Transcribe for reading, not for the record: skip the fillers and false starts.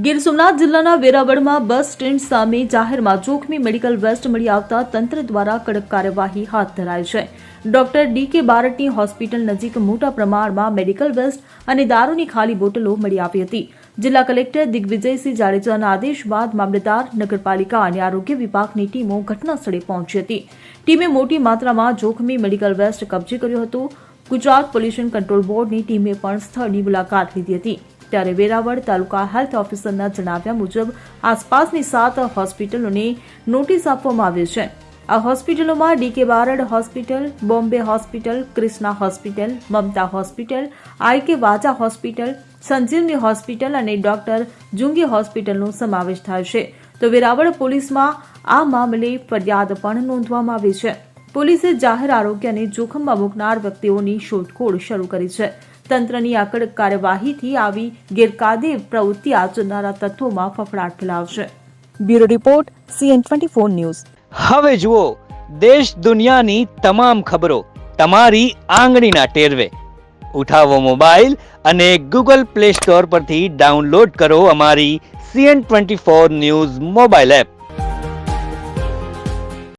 ગીર સોમનાથ જિલ્લાના વેરાવળમાં bus stand સામે જાહેરમાં જોખમી મેડિકલ વેસ્ટ મળી આવતા તંત્ર દ્વારા કડક કાર્યવાહી હાથ ધરાઈ છે. ડોક્ટર ડી.કે. બારડની હોસ્પિટલ નજીક મોટા પ્રમાણમાં મેડિકલ વેસ્ટ અને દારૂની ખાલી બોટલો મળી આવી હતી. જિલ્લા કલેક્ટર દિગ્વિજયસિંહ જાડેજાના આદેશ બાદ મામલતદાર, નગરપાલિકા અને આરોગ્ય વિભાગની ટીમો ઘટનાસ્થળે પહોંચી હતી. ટીમે મોટી માત્રામાં જોખમી મેડિકલ વેસ્ટ કબજે કર્યો હતો. ગુજરાત પોલ્યુશન કંટ્રોલ બોર્ડની ટીમે પણ સ્થળની મુલાકાત લીધી હતી. ત્યારે વેરાવળ તાલુકા હેલ્થ ઓફિસરના જણાવ્યા મુજબ આસપાસની 7 હોસ્પિટલોને નોટિસ આપવામાં આવી છે. આ હોસ્પિટલોમાં D K. Barad hospital, Bombay hospital, Krishna hospital, Mamata hospital, I K. Vaja hospital, Sanjivani hospital અને ડોક્ટર જુંગી હોસ્પિટલનો સમાવેશ થાય છે. તો વેરાવળ પોલીસમાં આ મામલે ફરિયાદ પણ નોંધવામાં આવી છે. પોલીસે જાહેર આરોગ્ય અને જોખમમાં મૂકનાર વ્યક્તિઓની શોધખોળ શરૂ કરી છે. તંત્રની આ કડક કાર્યવાહીથી આવી ગેરકાયદે પ્રવૃત્તિ આચરનારા તત્વોમાં ફફડાટ ફેલાવશે. Bureau report CN24 news. હવે જુઓ દેશ દુનિયાની તમામ ખબરો તમારી આંગળીના ટેરવે. ઉઠાવો મોબાઈલ અને Google Play Store પરથી ડાઉનલોડ કરો અમારી CN24 ન્યૂઝ મોબાઈલ એપ.